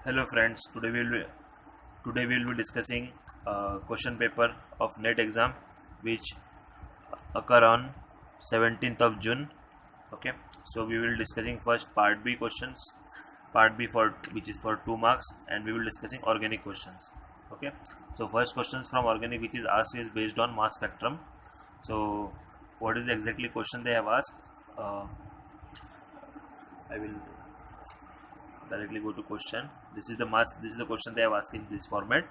Hello friends, today we will be discussing question paper of NET exam which occur on 17th of June. Okay, so we will discussing first part B questions, part B for which is for 2 marks, and we will discussing organic questions. Okay, so first questions from organic which is asked is based on mass spectrum. So what is the exactly question they have asked? I will directly go to question. This is the question they have asked in this format.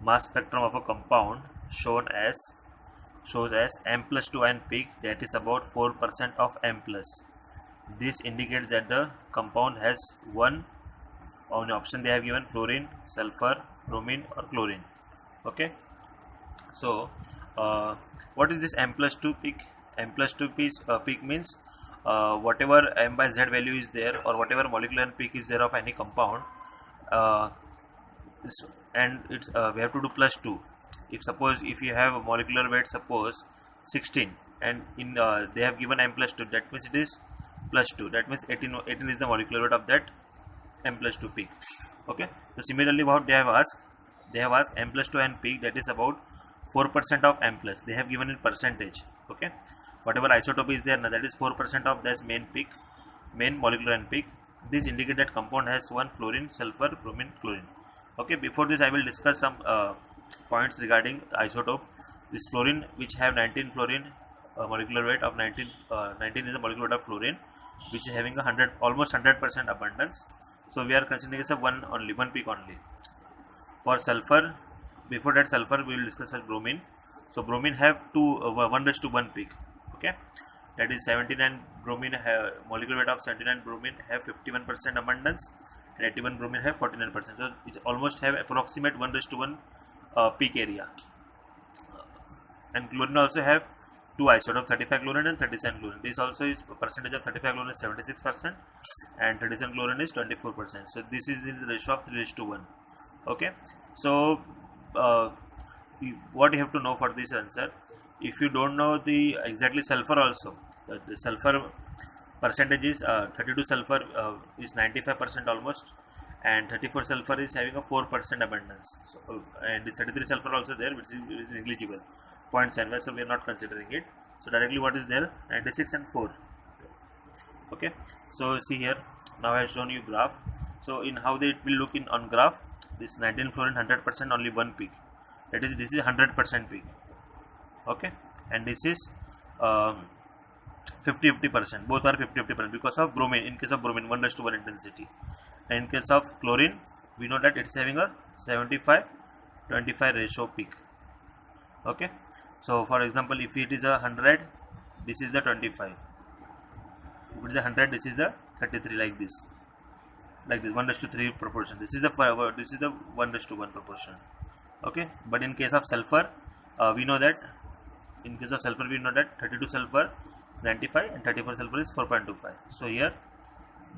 Mass spectrum of a compound shows as M plus 2 ion peak, that is about 4% of M plus. This indicates that the compound has one on option they have given: fluorine, sulfur, bromine or chlorine. Okay, so what is this M plus 2 peak? M plus 2 peak means whatever M by Z value is there, or whatever molecular peak is there of any compound, uh, and it's we have to do plus 2. If you have a molecular weight, suppose 16, and in they have given M plus 2, that means it is plus 2, that means 18 is the molecular weight of that M plus 2 peak. Okay, so similarly what they have asked M plus 2 and peak, that is about 4% of M plus, they have given in percentage. Okay, whatever isotope is there now, that is 4% of this main molecular and peak. This indicates that compound has one fluorine, sulfur, bromine, chlorine. Okay, before this I will discuss some points regarding isotope. This fluorine, which have 19 fluorine, molecular weight of 19 is the molecular weight of fluorine, which is having almost 100% abundance. So we are considering this one peak only. For sulfur, before that sulfur we will discuss for bromine. So bromine have 1:1 peak. Okay, that is 79 bromine have molecular weight of 79 bromine have 51% abundance, and 81 bromine have 49%. So it almost have approximate 1:1 peak area. And chlorine also have two isotopes, 35 chlorine and 37 chlorine. This also is percentage of 35 chlorine is 76% and 37 chlorine is 24%. So this is in the ratio of 3:1. Okay, so what you have to know for this answer, if you don't know the exactly sulfur also, the sulfur percentage is 32 sulfur is 95% almost, and 34 sulfur is having a 4% abundance. So and the 33 sulfur also there, which is negligible, 0.7, so we are not considering it. So directly what is there, 96 and 4. Okay, so see here, now I have shown you graph. So in how they will look in on graph, this 19 fluorine 100% only one peak, that is this is 100% peak. Okay, and this is 50-50%, both are 50-50% because of bromine. In case of bromine 1:1 intensity, and in case of chlorine we know that it's having a 75-25 ratio peak. Okay, so for example, if it is a 100, this is the 25, if it is a 100, this is the 33, like this 1:3 proportion. This is the 1:1 proportion. Okay, but in case of sulfur we know that 32 sulfur 95 and 34 sulfur is 4.25. So here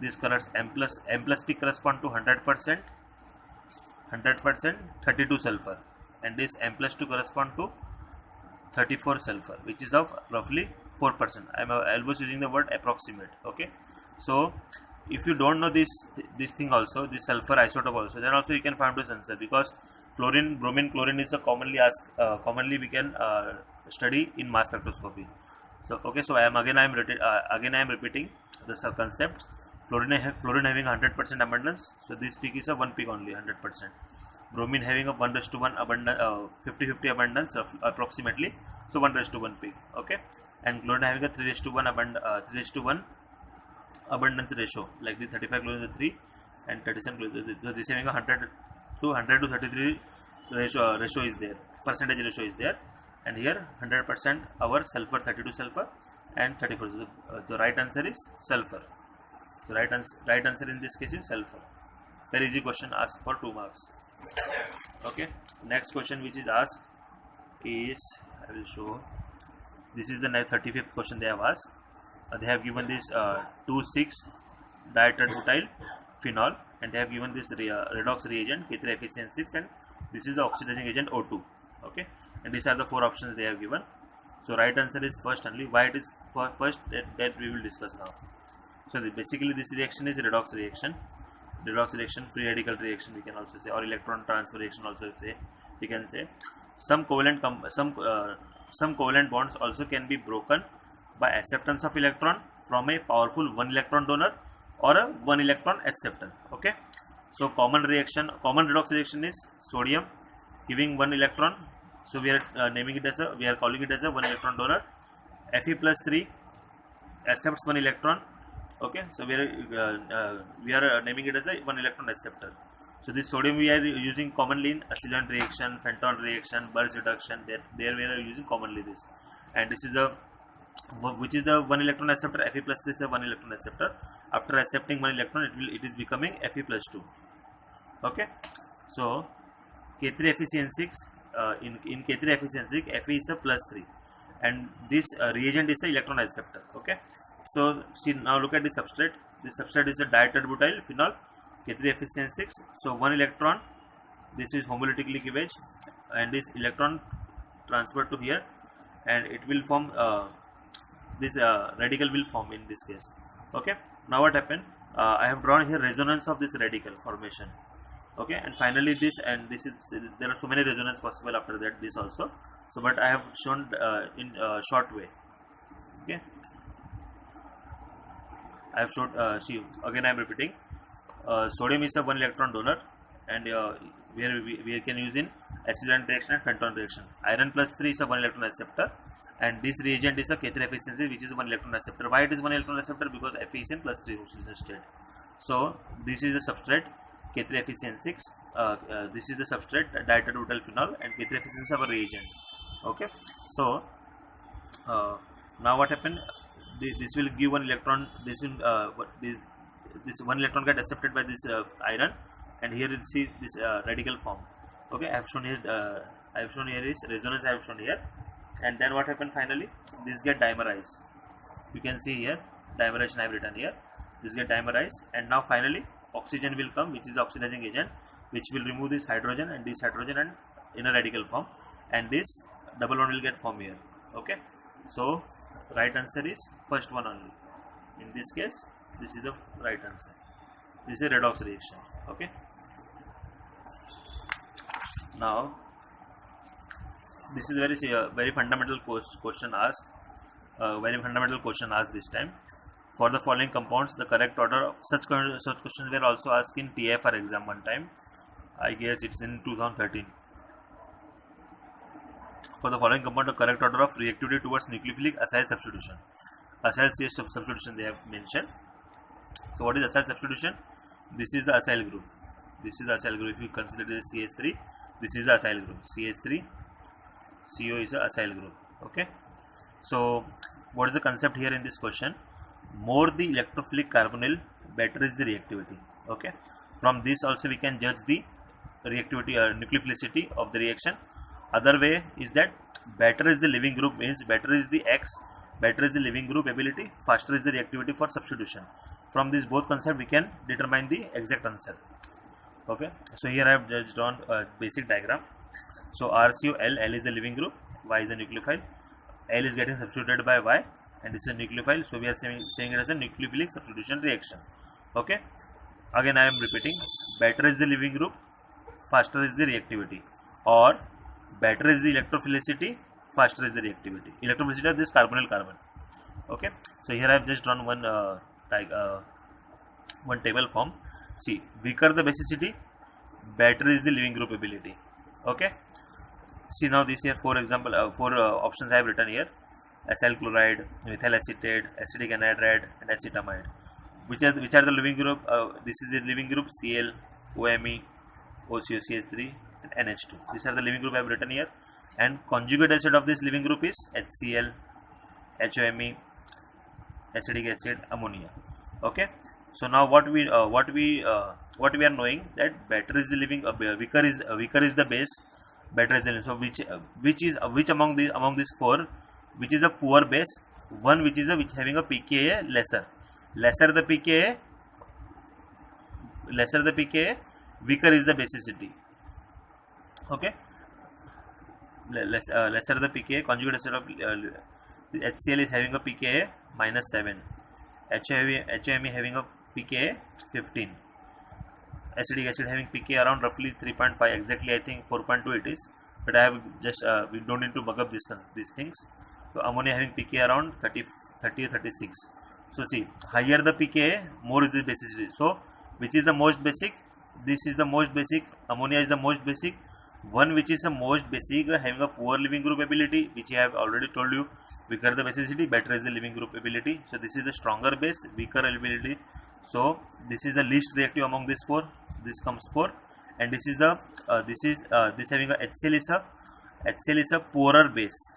this colors M plus peak correspond to 100%, 32 sulfur, and this M plus 2 correspond to 34 sulfur, which is of roughly 4%. I am always using the word approximate. Okay, so if you don't know this thing also, this sulfur isotope also, then also you can find this answer, because fluorine, bromine, chlorine is a commonly we can study in mass spectroscopy. So okay, so I am repeating the concept. Fluorine having 100% abundance, so this peak is a one peak only, 100%. Bromine having a 1:1 abundance, 50-50 abundance approximately, so 1:1 peak. Okay, and chlorine having a 3:1 abundance ratio, like the 35 chlorine is 3 and 37 chlorine. So this having a 100 to 33 ratio is there, percentage ratio is there, and here 100% our sulfur, 32 sulfur and 34. The right answer is sulfur. The right answer in this case is sulfur. Very easy question asked for 2 marks. Okay, next question which is asked is, I will show, this is the 35th question they have asked. They have given this 2,6 dieterdbutyl phenol, and they have given this redox reagent K3FeCN6, and this is the oxidizing agent O2. Okay, and these are the 4 options they have given. So right answer is first only. Why it is first, that we will discuss now. So basically this reaction is redox reaction. redox reaction, free radical reaction we can also say, or electron transfer reaction also say, we can say. Some covalent bonds also can be broken by acceptance of electron from a powerful 1 electron donor or a 1 electron acceptor. Okay, so common redox reaction is sodium giving 1 electron, so we are calling it as a 1 electron donor. Fe+3 accepts 1 electron. Okay, so we are naming it as a 1 electron acceptor. So this sodium we are using commonly in acetylene reaction, Fenton reaction, Burge reduction. There we are using commonly this, and this is the which is the 1 electron acceptor. Fe+3 is a 1 electron acceptor. After accepting 1 electron, it is becoming Fe+2. Okay, so K3Fe6 in K3Fe6 Fe is a +3, and this reagent is a electron acceptor. Okay, so see, now look at the substrate. This substrate is a ditetrbutyl phenol K3Fe6. So 1 electron, this is homolytically cleavage, and this electron transferred to here, and it will form this radical will form in this case. Okay, now what happened? I have drawn here resonance of this radical formation. Okay, and finally this, and this is, there are so many resonance possible after that, this also. So but I have shown in short way. Okay, I have showed, see, again I am repeating, sodium is a 1 electron donor, and we can use in acetylene reaction and Fenton reaction. Iron +3 is a 1 electron acceptor, and this reagent is a K3Fe6 which is 1 electron acceptor. Why it is 1 electron acceptor? Because Fe is in +3 oxidation state. So this is the substrate K3Fe6. This is the substrate ditetrbutyl phenol, and K3Fe6 is our reagent. Okay, so now what happened? This will give 1 electron. This 1 electron get accepted by this iron, and here you see this radical form. Okay, I have shown here. Is resonance. I have shown here, and then what happened finally? This get dimerized. You can see here dimerization I have written here. This get dimerized, and now finally oxygen will come, which is the oxidizing agent, which will remove this hydrogen and this hydrogen and in a radical form, and this double bond will get formed here. Okay, so right answer is first one only. In this case, this is the right answer. This is a redox reaction. Okay, now this is very fundamental question asked. Very fundamental question asked this time. For the following compounds, the correct order of such questions were also asked in TFR exam one time. I guess it's in 2013. For the following compound, the correct order of reactivity towards nucleophilic acyl substitution. Acyl CH substitution they have mentioned. So what is acyl substitution? This is the acyl group. This is the acyl group. If you consider it as CH3, this is the acyl group. CH3, CO is the acyl group. Okay. So what is the concept here in this question? More the electrophilic carbonyl, better is the reactivity. Okay. From this also we can judge the reactivity or nucleophilicity of the reaction. Other way is that better is the living group, means better is the X, better is the living group ability, faster is the reactivity for substitution. From these both concepts we can determine the exact answer. Okay, so here I have just drawn a basic diagram. So RCOL, L is the living group, Y is the nucleophile, L is getting substituted by Y, and this is a nucleophile, so we are saying it as a nucleophilic substitution reaction. Okay, again I am repeating, better is the living group, faster is the reactivity, or better is the electrophilicity, faster is the reactivity. Electrophilicity of this carbonyl carbon. Okay, so here I have just drawn one table form. See, weaker the basicity, better is the living group ability. Okay, see now this here four options I have written here: acyl chloride, methyl acetate, acetic anhydride, and acetamide. Which are the living group? This is the living group: Cl, OMe, OCOCH3, and NH2. These are the living group I have written here, and conjugate acid of this living group is HCl, HOMe, acetic acid, ammonia. Okay, so now what we are knowing, that better is the living, weaker is the base, better is the living. So which among these four, which is a poor base? One which having a pKa lesser the pKa, weaker is the basicity. Okay, lesser the pKa, conjugate acid of HCl is having a pKa -7, HOMe having a pKa 15, acetic acid having pK around roughly 3.5, exactly I think 4.2 it is, but I have just we don't need to mug up these things. So ammonia having pK around 30 or 36. So see, higher the pK, more is the basicity. So which is the most basic? This is the most basic. Ammonia is the most basic. One which is the most basic, having a poor living group ability, which I have already told you. Weaker the basicity, better is the living group ability. So this is the stronger base, weaker ability. So this is the least reactive among these four. This comes 4, and this is the this having a HCl is a poorer base.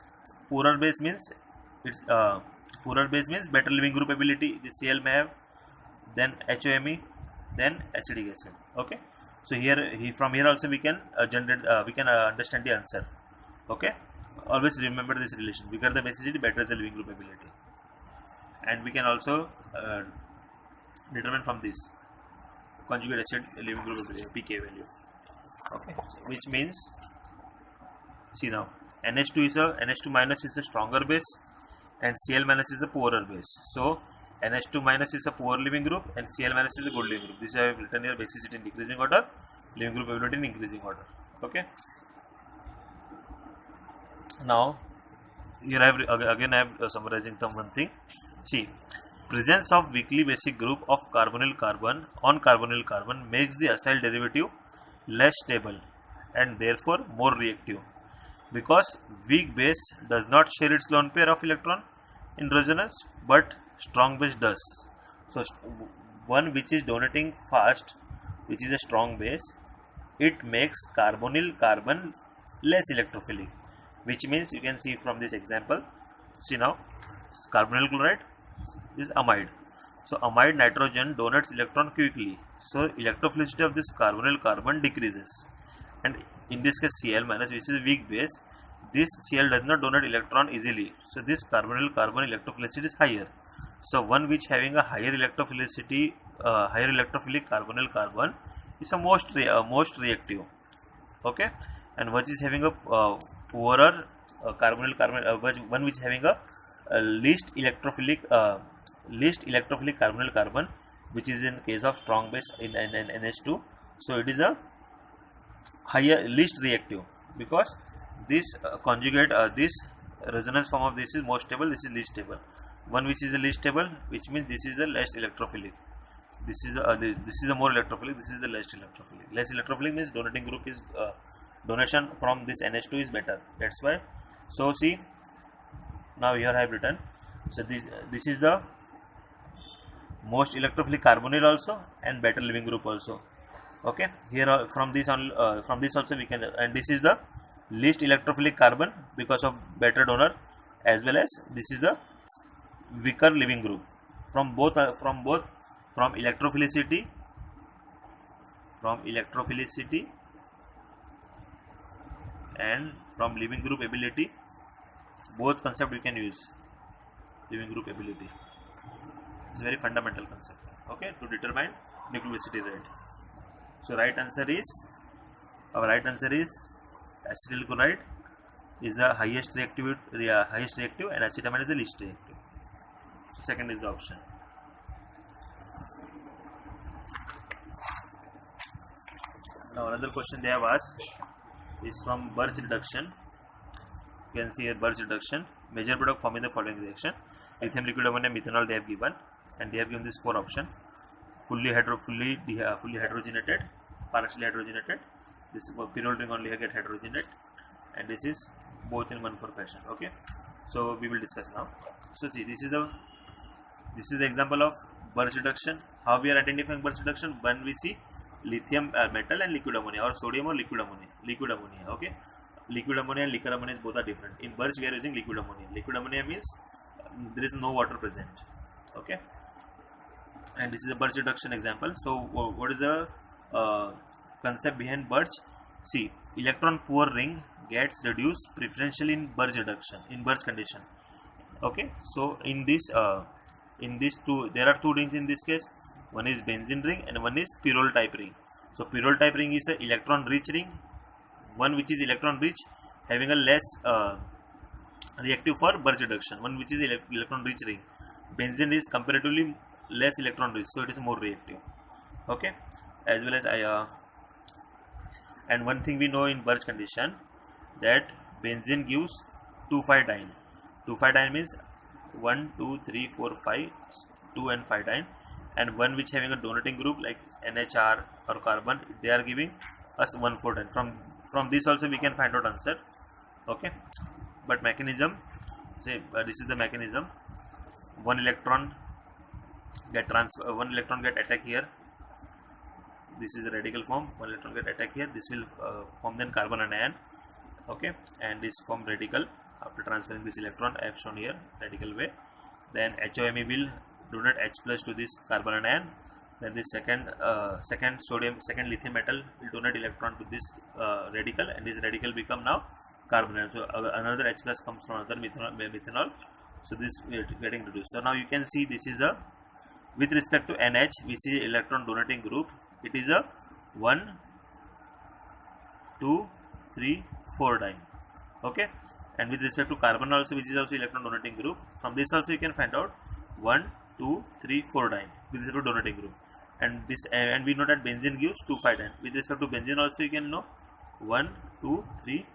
Poorer base means it's poorer base means better living group ability. This Cl may have, then HOMe, then acetic acid. Okay. So from here also we can understand the answer. Okay. Always remember this relation. Weaker the basicity, better is the living group ability, and we can also determine from this conjugate acid living group ability, pK value. Okay. Which means, see now, NH2 minus is a stronger base, and Cl minus is a poorer base. So NH2 minus is a poor living group, and Cl minus is a good living group. This I have written here: basicity in decreasing order, living group ability in increasing order. Okay. Now here I have summarizing one thing. See, presence of weakly basic group of carbonyl carbon on carbonyl carbon makes the acyl derivative less stable and therefore more reactive, because weak base does not share its lone pair of electron in resonance, but strong base does. So one which is donating fast, which is a strong base, it makes carbonyl carbon less electrophilic, which means you can see from this example. See now, carbonyl chloride is amide. So amide nitrogen donates electron quickly, so electrophilicity of this carbonyl carbon decreases, and in this case Cl minus, which is weak base, this Cl does not donate electron easily, so this carbonyl carbon electrophilicity is higher. So one which having a higher electrophilicity, higher electrophilic carbonyl carbon is a most reactive. Okay, and which is having a poorer carbonyl carbon, one which having a least electrophilic carbonyl carbon, which is in case of strong base in NH2. So it is a higher least reactive, because this conjugate this resonance form of this is more stable, this is least stable. One which is the least stable, which means this is the less electrophilic. This is the more electrophilic, this is the less electrophilic. Less electrophilic means donating group is donation from this NH2 is better. That's why. So see, now here I have written. So this is the most electrophilic carbonyl also, and better living group also. Okay, here from this also we can, and this is the least electrophilic carbon because of better donor, as well as this is the weaker living group. From electrophilicity and from living group ability, both concept we can use. Living group ability is a very fundamental concept, okay, to determine nucleosity rate. So our right answer is acetyl chloride is the highest reactive, and acetamide is the least reactive. So second is the option. Now another question they have asked is from Birch reduction. You can see here Birch reduction. Major product forming the following reaction: lithium liquid ammonia, methanol they have given, and they have given this 4 option: fully hydrogenated, partially hydrogenated, this pyrrole ring only get hydrogenate, and this is both in 1,4 fashion. Okay, so we will discuss now. So see, this is the example of Birch reduction. How we are identifying Birch reduction? When we see lithium metal and liquid ammonia, or sodium or liquid ammonia. Okay, liquid ammonia and liquor ammonia both are different. In Birch we are using liquid ammonia. Liquid ammonia means there is no water present. Okay, and this is a Birch reduction example. So what is the concept behind Birch? See, electron poor ring gets reduced preferentially in Birch reduction, in Birch condition. Okay, so in this two, there are 2 rings in this case. One is benzene ring and one is pyrrole type ring. So pyrrole type ring is a electron rich ring, one which is electron rich, having a less reactive for Birch reduction. One which is electron rich ring. Benzene is comparatively less electron rich, so it is more reactive. Okay, as well as and one thing we know in Birch condition, that benzene gives 2,5-diene. 2,5-diene means 1, 2, 3, 4, 5, 2 and 5-diene, and one which having a donating group like NHR or carbon, they are giving us 1,4-diene. From this also we can find out answer. Okay, but mechanism, say this is the mechanism. One electron get attack here. This is the radical form. One electron get attack here. This will form then carbon anion. Okay, and this form radical after transferring this electron. I have shown here radical way. Then HOMe will donate H plus to this carbon anion. Then this second lithium metal will donate electron to this radical, and this radical become now carbon anion. So another H plus comes from another methanol. So this is getting reduced. So now you can see this is a, with respect to NH, we see electron donating group. It is a 1, 2, 3, 4-diene. Okay, and with respect to carbon also, which is also electron donating group, from this also you can find out 1, 2, 3, 4-diene with respect to donating group. And this, and we know that benzene gives 2,5-diene. With respect to benzene also you can know 1, 2, 3,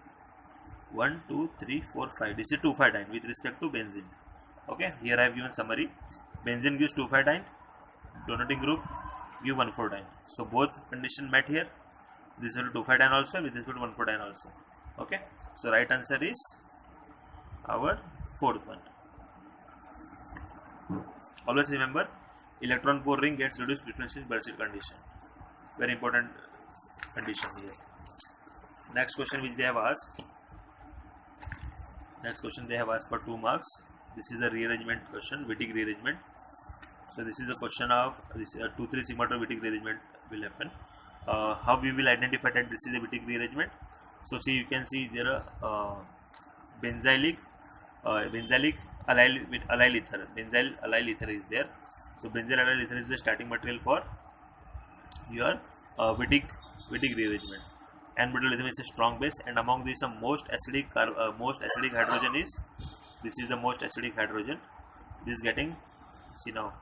1, 2, 3, 4, 5. This is 2,5-diene with respect to benzene. Okay, here I have given summary. Benzene gives 2,5-diene, donating group give 1,4-diene. So both condition met here. This will 2,5-diene also, with respect to 1,4-diene also. Okay, so right answer is our fourth one. Always remember, electron pore ring gets reduced preferentially in Birch condition. Very important condition here. Next question which they have asked. Next question they have asked for 2 marks. This is the rearrangement question, Wittig rearrangement. So this is the question of this 2,3 sigma 2 Wittig rearrangement will happen. How we will identify that this is a Wittig rearrangement? So see, you can see there are benzylic allyl with allyl ether. Benzyl allyl ether is there. So benzyl allyl ether is the starting material for your Wittig rearrangement. N-butyl lithium is a strong base, and among these, the most acidic hydrogen is, this is the most acidic hydrogen. This is getting, see now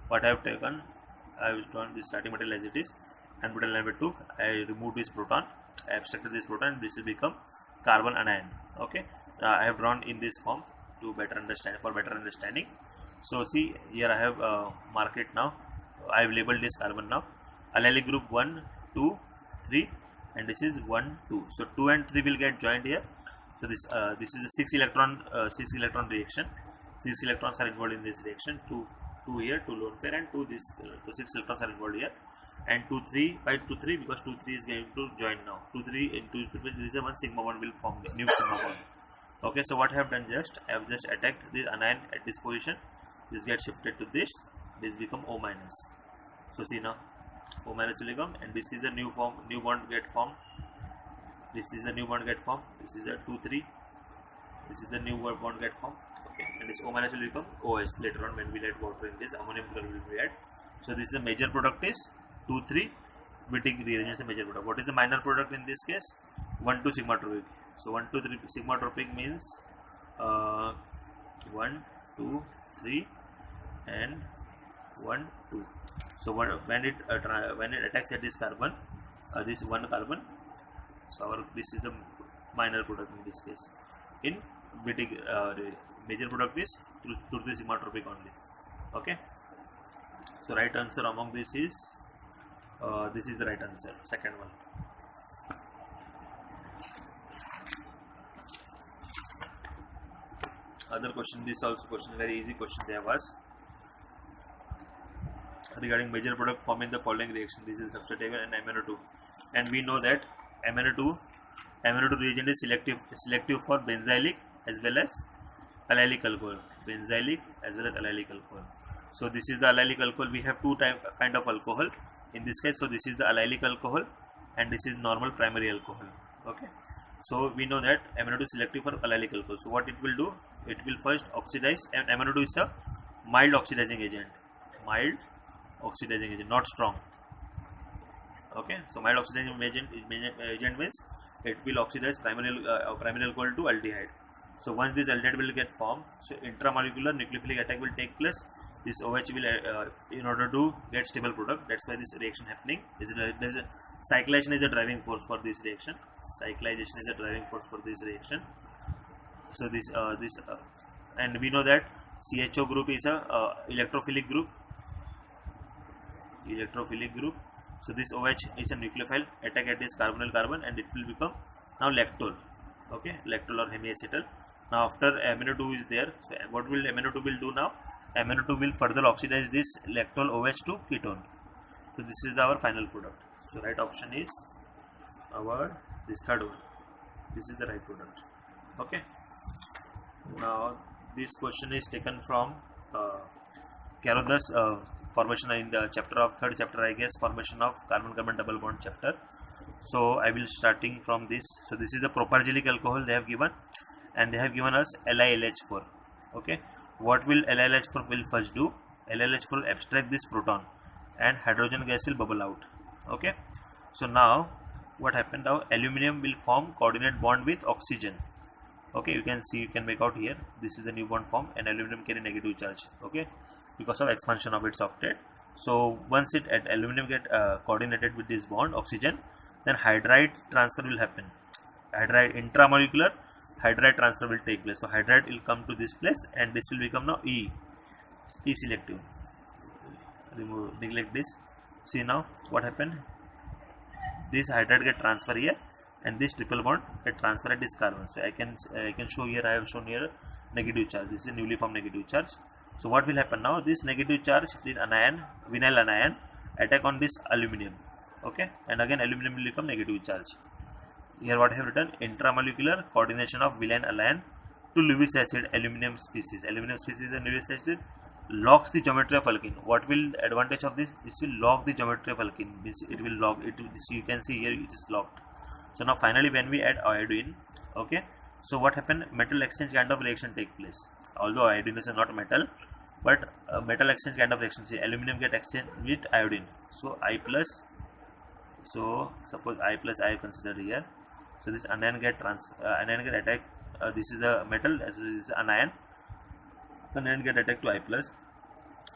what I have taken, I have drawn this starting material as it is. N-butyl number 2, I removed this proton, I abstracted this proton, this will become carbon anion. Okay, I have drawn in this form to better understand, for better understanding. So see here I have marked it now. I have labeled this carbon now. Allylic group 1, 2, 3, and this is 1, 2. So 2 and 3 will get joined here. So this is a 6 electron reaction. 6 electrons are involved in this reaction. 2 here, 2 lone pair, and 2 this. So 6 electrons are involved here. And 2, 3 by 2, 3, because 2, 3 is going to join now. 2, 3 into 2, this is 1 sigma 1 will form the new sigma 1. Okay, so what I have done, I have just attacked this anion at this position. This gets shifted to this. This become O minus. So see now, O minus will become, and this is the new bond get formed. This is the new bond get formed. This is the 2, 3. This is the new bond get formed. Okay, and this O minus will become OH later on when we let water in this. Ammonium chloride will be added. So this is the major product is 2, 3. Wittig rearrangement is a major product. What is the minor product in this case? 1, 2 sigma tropic. So 1, 2, 3 sigma tropic means 1, 2, 3, and 1, 2. So when it attacks at this carbon, this one carbon, so this is the minor product in this case. In Wittig, major product is 2, 3 sigma tropic only. Okay. So right answer among this is the right answer, second one. Other question, this also question, very easy question they have asked regarding major product formed in the following reaction. This is substrate and MnO2, and we know that MnO2 reagent is selective for benzylic as well as allylic alcohol. Benzylic as well as allylic alcohol. So this is the allylic alcohol. We have two kind of alcohol in this case. So this is the allylic alcohol, and this is normal primary alcohol. Okay. So we know that MnO2 is selective for allylic alcohol. So what it will do? It will first oxidize, and MnO2 is a mild oxidizing agent. Mild oxidizing agent, not strong. Okay. So mild oxidizing agent means it will oxidize primary alcohol to aldehyde. So once this aldehyde will get formed, so intramolecular nucleophilic attack will take place, this OH will in order to get stable product. That's why this reaction happening. There's a cyclization is a driving force for this reaction. Cyclization is a driving force for this reaction. So and we know that CHO group is a electrophilic group. So this OH is a nucleophile, attack at this carbonyl carbon, and it will become now lactol. Okay, lactol or hemiacetal. Now after amino 2 is there, so what will amino 2 will do now? Amino 2 will further oxidize this lactol OH to ketone. So this is our final product. So right option is this third one. This is the right product. Okay. Now this question is taken from Carothers formation in the third chapter, I guess, formation of carbon-carbon double bond chapter. So I will starting from this. So this is the propargylic alcohol they have given, and they have given us LiLH4. Okay, what will LiLH4 will first do? LiLH4 will abstract this proton, and hydrogen gas will bubble out. Okay, so now what happened? Now aluminum will form coordinate bond with oxygen. Okay, you can see, you can make out here, this is the new bond form, and aluminum carry negative charge. Okay, because of expansion of its octet. So once aluminum get coordinated with this bond oxygen, then hydride transfer will happen. Intramolecular hydride transfer will take place. So hydride will come to this place, and this will become now E selective. Neglect this. See now what happened? This hydride get transfer here, and this triple bond get transferred at this carbon. So I can show here. I have shown here negative charge. This is a newly formed negative charge. So what will happen now? This negative charge, this anion, vinyl anion, attack on this aluminum. Okay, and again aluminum will become negative charge. Here what I have written: intramolecular coordination of vinyl anion to Lewis acid aluminum species. Aluminum species and Lewis acid locks the geometry of alkene. What will advantage of this? This will lock the geometry of alkene. It will lock it. This you can see here, it is locked. So now finally when we add iodine, okay, so what happened? Metal exchange kind of reaction take place. Although iodine is not metal, but metal exchange kind of reaction. See, aluminum get exchanged with iodine. So I plus. So suppose I plus I consider here. So this anion get attacked. This is the metal. This is anion. The anion get attacked to I plus,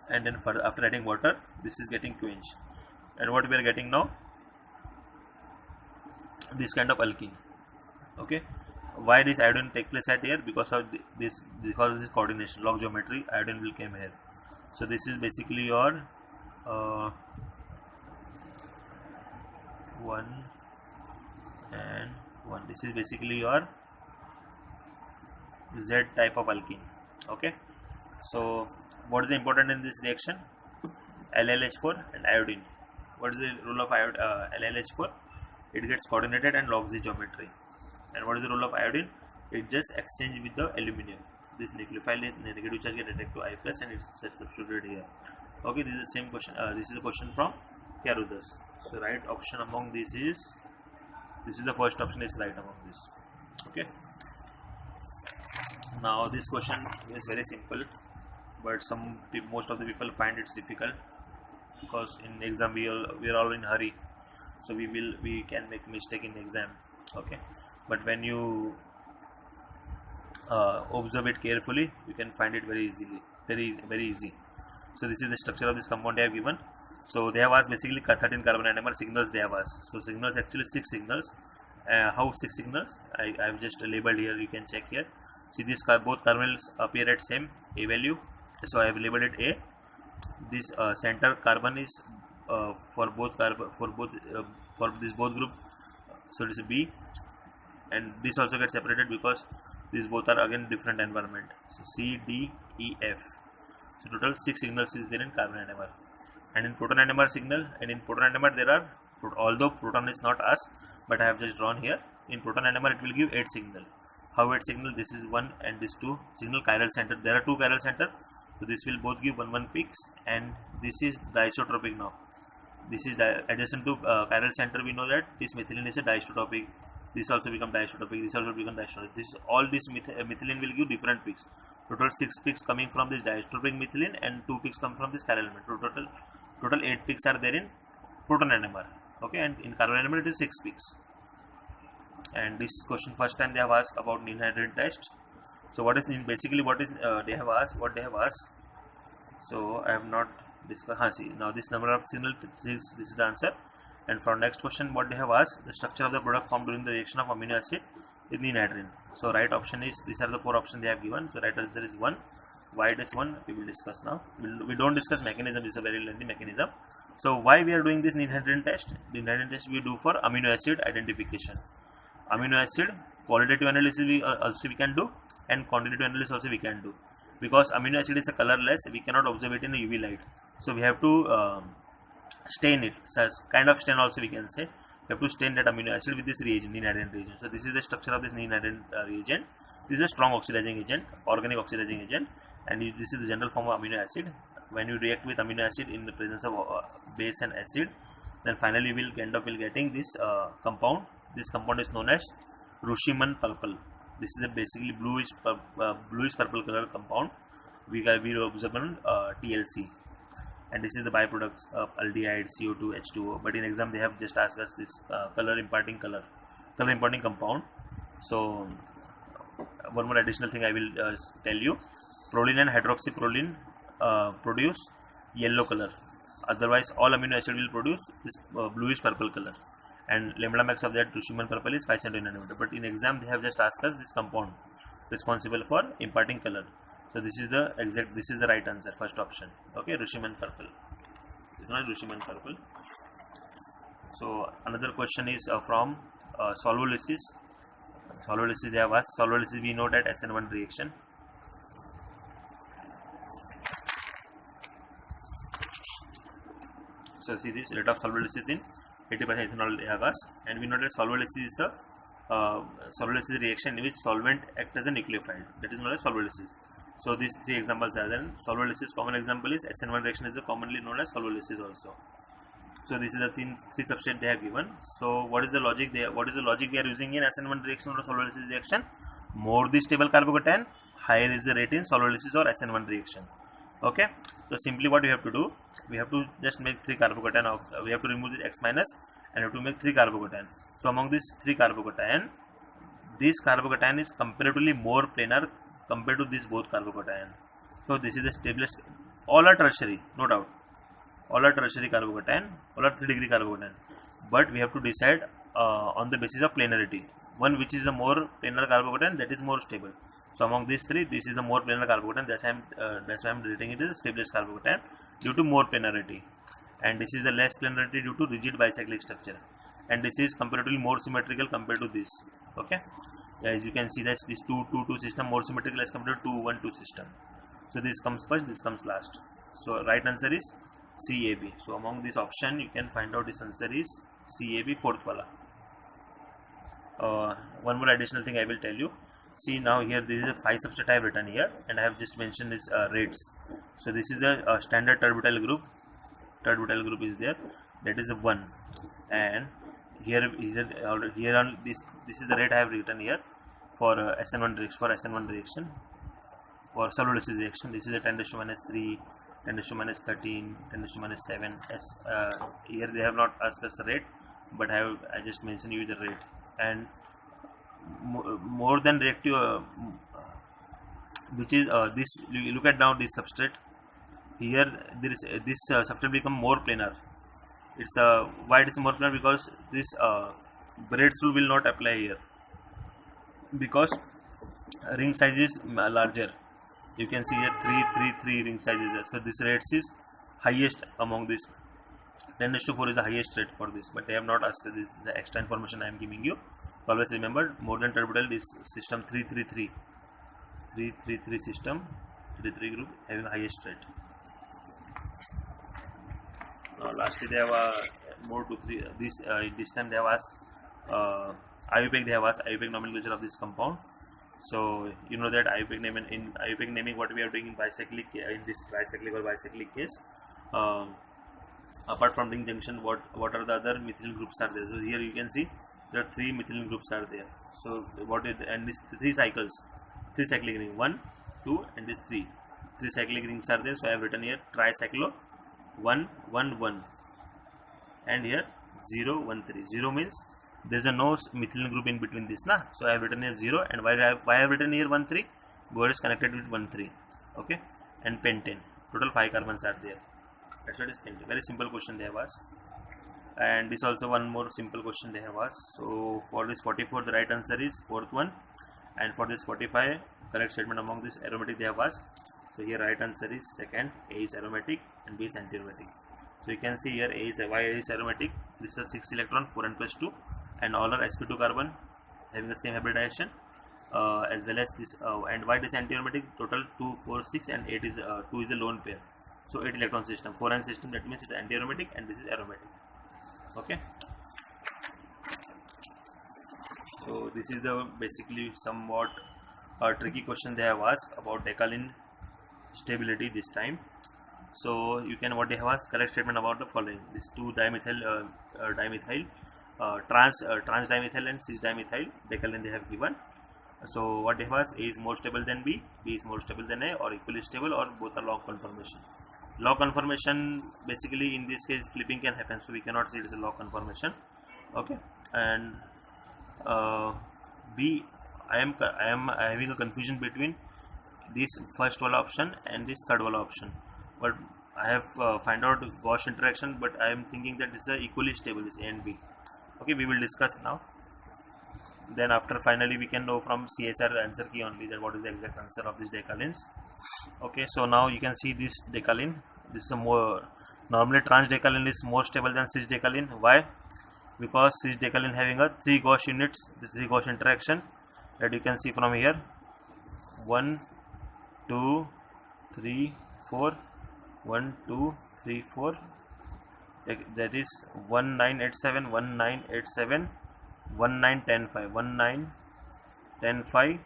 and then further after adding water, this is getting quenched. And what we are getting now? This kind of alkene. Okay, why this iodine take place at here? Because of this coordination, log geometry, iodine will come here. So this is basically your 1 and 1. This is basically your Z type of alkene. Okay, so what is important in this reaction? LiLH4 and iodine. What is the role of LiLH4? It gets coordinated and logs the geometry. And what is the role of iodine? It just exchange with the aluminum. This nucleophile is negative charge get attacked to I plus, and it's substituted here. Okay, this is the same question. This is a question from Carothers. So right option among this is the first option is right among this. Okay. Now this question is very simple, but most of the people find it difficult because in exam we are all in hurry. So we can make mistake in exam. Okay, but when you observe it carefully, you can find it very easily, very easy. So this is the structure of this compound they have given. So they have asked basically 13 carbon atomer signals they have asked. So signals actually 6 signals. How 6 signals? I have just labeled here. You can check here. See, this both carbonyls appear at same A value. So I have labeled it A. This center carbon is for this both group. So it is B, and this also gets separated because these both are again different environment. So C, D, E, F. So total 6 signals is there in carbon atomer. And in proton atomer signal, and in proton atomer there are, although proton is not us, but I have just drawn here. In proton atomer it will give 8 signal. How 8 signal? This is 1 and this 2 signal chiral center. There are 2 chiral center. So this will both give 1 peaks, and this is diisotropic now. This is adjacent to chiral center. We know that this methylene is a diisotopic. This also become diisotopic. This also become diisotopic. All this methylene will give different peaks. Total 6 peaks coming from this diisotopic methylene, and 2 peaks come from this chiral element. Total 8 peaks are there in proton atomer. Okay, and in carbon atomer it is 6 peaks. And this question first time they have asked about Neal hydrogen test. So what is basically what is they have asked? What they have asked? So I have not discussed. See, now this number of signal, this is the answer. And for next question, what they have asked, the structure of the product formed during the reaction of amino acid with nitrogen. So right option is, these are the 4 options they have given. So right answer is 1. Why it is 1, we will discuss now. We don't discuss mechanism, this is a very lengthy mechanism. So why we are doing this nitrogen test? The nitrogen test we do for amino acid identification. Amino acid qualitative analysis we can do, and quantitative analysis also we can do. Because amino acid is a colorless, we cannot observe it in a UV light. So we have to stain it, kind of stain also we can say. We have to stain that amino acid with this reagent, nitrogen reagent. So this is the structure of this nitrogen reagent. This is a strong oxidizing agent, organic oxidizing agent, and this is the general form of amino acid. When you react with amino acid in the presence of base and acid, then finally we will end up getting this compound. This compound is known as Rushiman purple. This is a basically bluish purple color compound. We observe on TLC, and this is the byproducts of aldehyde, CO2, H2O. But in exam they have just asked us this color imparting compound. So one more additional thing I will tell you: proline and hydroxyproline produce yellow color. Otherwise, all amino acid will produce this bluish purple color. And lambda max of that Rushiman purple is 5 cm. But in exam they have just asked us this compound responsible for imparting color. So this is the right answer, first option. Okay, Rushiman purple. It's not Rushiman purple. So another question is from solvolysis. Solvolysis they have asked. Solvolysis we know that SN1 reaction. So see this rate of solvolysis in 80% ethanol they have asked, and we know that solvolysis is a solvolysis reaction in which solvent acts as a nucleophile. That is known as solvolysis. So these 3 examples are there. Solvolysis common example is SN1 reaction, is commonly known as solvolysis also. So this is the 3 substrate they have given. So what is the logic there? What is the logic we are using in SN1 reaction or solvolysis reaction? More the stable carbocation, higher is the rate in solvolysis or SN1 reaction. Okay. So simply what we have to do, we have to just make 3 carbocation. We have to remove the X minus and have to make 3 carbocation. So among these 3 carbocation, this carbocation is comparatively more planar compared to this both carbocation. So this is the stablest. All are tertiary, no doubt. All are tertiary carbocation, all are 3 degree carbocation. But we have to decide on the basis of planarity. One which is the more planar carbocation, that is more stable. So among these 3, this is the more planar carbocation. That's why I am rating it as stablest carbocation due to more planarity. And this is the less planarity due to rigid bicyclic structure. And this is comparatively more symmetrical compared to this. Okay. As you can see, that this 2-2-2 system more symmetrical as compared to 2-1-2 system. So this comes first, this comes last. So right answer is CAB. So among this option, you can find out this answer is CAB, fourth wala. One more additional thing I will tell you. See now here, this is a 5 substrate I have written here, and I have just mentioned this rates. So this is the standard terbutyl group. Terbutyl group is there, that is a 1, and here on this is the rate I have written here for SN1 reaction, for solvolysis reaction. This is a 10⁻⁻3, 10⁻⁻13, 10⁻⁻7. Here they have not asked us the rate, but I just mentioned you the rate. And more than reactive, which is this. You look at now this substrate. Here there is this substrate become more planar. It's why it is more planar, because this braid rule will not apply here, because ring size is larger. You can see here 3 ring size is there. So this rates is highest among this. 10:4 is the highest rate for this, but they have not asked this. The extra information I am giving you. Always remember, more than terbutyl, this system 333 system, 3 group having the highest rate. Lastly, they have more to 3. This time they have asked IUPAC. They have asked IUPAC nomenclature of this compound. So you know that IUPAC naming, in IUPAC naming, what we are doing in bicyclic, in this tricyclic or bicyclic case. Apart from ring junction, what are the other methyl groups are there? So here you can see there are 3 methyl groups are there. So what is, and this 3 cycles, 3 cyclic ring, 1, 2, and this 3 cyclic rings are there. So I have written here tricyclo 1, 1, 1, and here 0, 1, 3. 0 means there is a no methyl group in between this, na. So I have written here 0, and why I have written here 1, 3? Because it is connected with 1, 3. Okay, and pentane. total 5 carbons are there. That's what is pentaene. Very simple question they have asked. And this also one more simple question they have asked. So for this 44, the right answer is fourth one, and for this 45, correct statement among this aromatic they have asked. So here right answer is second, A is aromatic and B is anti-aromatic. So you can see here A is why A is aromatic. This is 6 electron, 4n plus 2, and all are sp2 carbon having the same hybridization, as well as this, and why this anti-aromatic? Total 2, 4, 6, and 8 is 2 is a lone pair. So 8 electron system, 4n system. That means it's anti-aromatic, and this is aromatic. Okay. So this is the basically somewhat tricky question they have asked about decalin stability this time. So you can what they have asked, correct statement about the following: this 2-dimethyl trans dimethyl and cis dimethyl decalin they have given. So what they have asked, A is more stable than B, B is more stable than A, or equally stable, or both are log conformation. Log conformation, basically in this case flipping can happen, so we cannot say it is a log conformation. Okay. And B, I am having a confusion between this first wala option and this third wala option, but I have find out Gauss interaction, but I am thinking that this is equally stable, this A and B. Okay, we will discuss now. Then after finally we can know from CSIR answer key only that what is the exact answer of these decalins. Okay, so now you can see this decalin. This is a more, normally trans decalin is more stable than cis decalin. Why? Because cis decalin having a 3 Gauss units, the 3 Gauss interaction that you can see from here. 1, 2, 3, 4. 1, 2, 3, 4. That is 1987, 1987, 19, 10, 5, 19, 10, 5,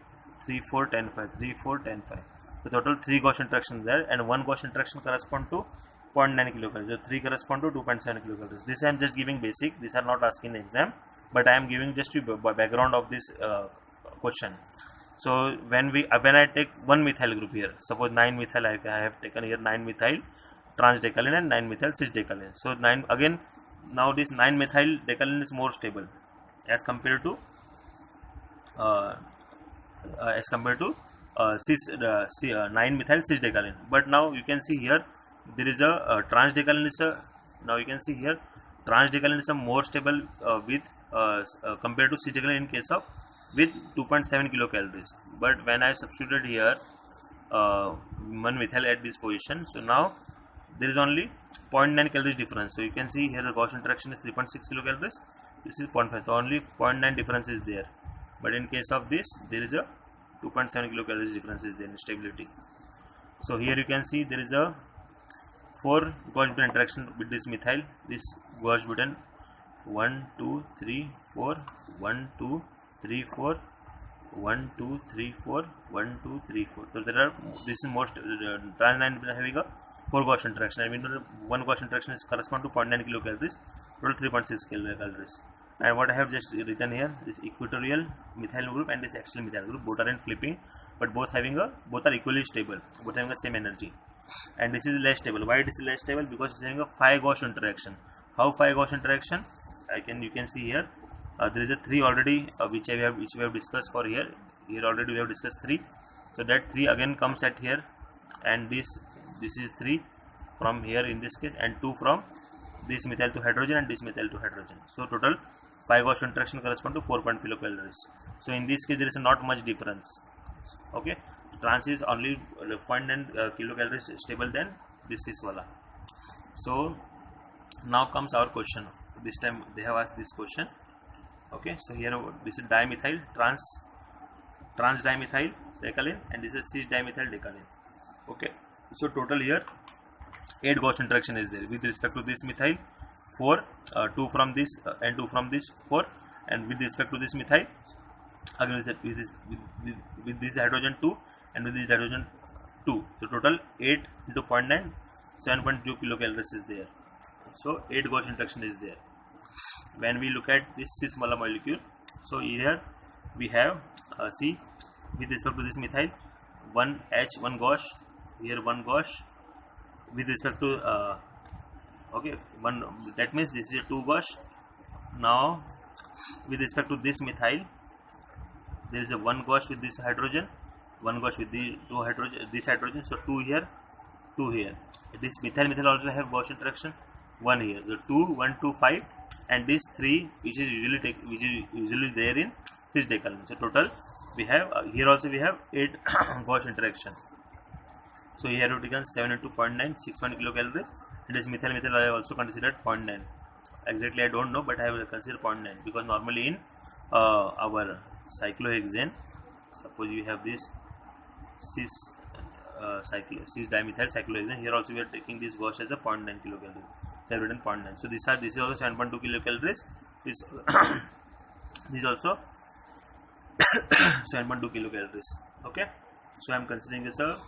3, 4, 10, 5, 3, 4, 10, 5. The total 3 Gauss interactions there, and 1 Gauss interaction correspond to 0.9 kilocalories. The 3 correspond to 2.7 kilocalories. This I am just giving basic. These are not asking in exam, but I am giving just a background of this question. So when I take one methyl group here, suppose 9 methyl I have taken here 9 methyl trans decalin and 9 methyl cis decalin. So 9 again, now this 9 methyl decalin is more stable as compared to cis 9 methyl cis decalin. But now you can see here there is a trans decalin is a, now you can see here trans decalin is a more stable with compared to cis decalin in case of with 2.7 kilocalories. But when I substituted here 1 methyl at this position, so now there is only 0.9 calories difference. So you can see here the Gauss interaction is 3.6 kilocalories. This is 0.5. So only 0.9 difference is there. But in case of this, there is a 2.7 kilocalories difference is there in stability. So here you can see there is a 4 Gauss butane interaction with this methyl. This Gauss butane 1, 2, 3, 4, 1, 2, 3, 4, 1, 2, 3, 4, 1, 2, 3, 4. So there are, this is most trans 9 having a 4 Gauss interaction. I mean 1 Gauss interaction is correspond to 0.9 kilocalories, total 3.6 kilocalories. And what I have just written here is equatorial methyl group and this axial methyl group, both are in flipping, but both are equally stable, both having the same energy. And this is less stable. Why it is less stable? Because it's having a 5 Gauss interaction. How 5 Gauss interaction? You can see here there is a 3 already which we have discussed for here. Here already we have discussed 3. So that 3 again comes at here, and this is 3 from here in this case, and 2 from this methyl to hydrogen and this methyl to hydrogen. So total 5 Gauss interaction correspond to 4.0 kilocalories. So in this case there is not much difference. Okay, trans is only 0.9 kilocalories stable than this is wala. So now comes our question. This time they have asked this question. Okay, so here this is dimethyl trans dimethyl decalin, and this is cis dimethyl decalin. Okay, so total here 8 Gauss interaction is there with respect to this methyl, 4, 2 from this and 2 from this 4, and with respect to this methyl again with this hydrogen 2 and with this hydrogen 2. So total 8 into 0.9, 7.2 kilocalories is there. So 8 Gauss interaction is there. When we look at this cis molecule, so here we have see with respect to this methyl 1 H 1 Gauss, here 1 Gauss with respect to okay, one, that means this is a 2 Gauss. Now with respect to this methyl there is a 1 Gauss with this hydrogen, 1 Gauss with the this hydrogen, so 2 here 2 here. This methyl also have Gauss interaction, 1 here. The 2, 1, 2, 5, and this 3 which is usually there in cis decalenol. So total we have here also we have 8 Gauss interaction. So here we have taken 7 into 0.9, 61 kilocalories, and this methyl I have also considered 0.9. Exactly I don't know, but I have considered 0.9 because normally in our cyclohexane, suppose we have this cis dimethyl cyclohexane, here also we are taking this Gauss as a 0.9 kilocalories. So I have written 0.9. So this is also 7.2 kilocalories. This this also 7.2 kilocalories. Okay, so I am considering this a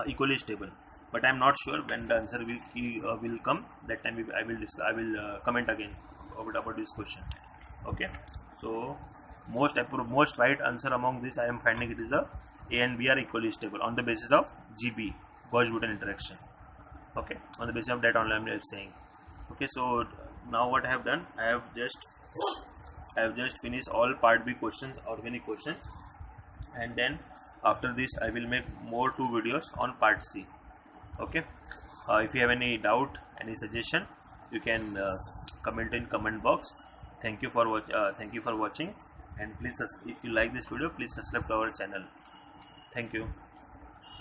equally stable, but I am not sure when the answer will come. That time I will comment again about this question. Okay, so most right answer among this I am finding it is a and B are equally stable on the basis of GB, Gauss-Butane interaction. Okay, on the basis of that only I am saying. Okay, so now what I have done, I have just finished all part B questions, organic questions, and then after this I will make more 2 videos on part C. Okay, if you have any doubt, any suggestion, you can comment in comment box. Thank you for watching, and please, if you like this video, please subscribe to our channel. Thank you.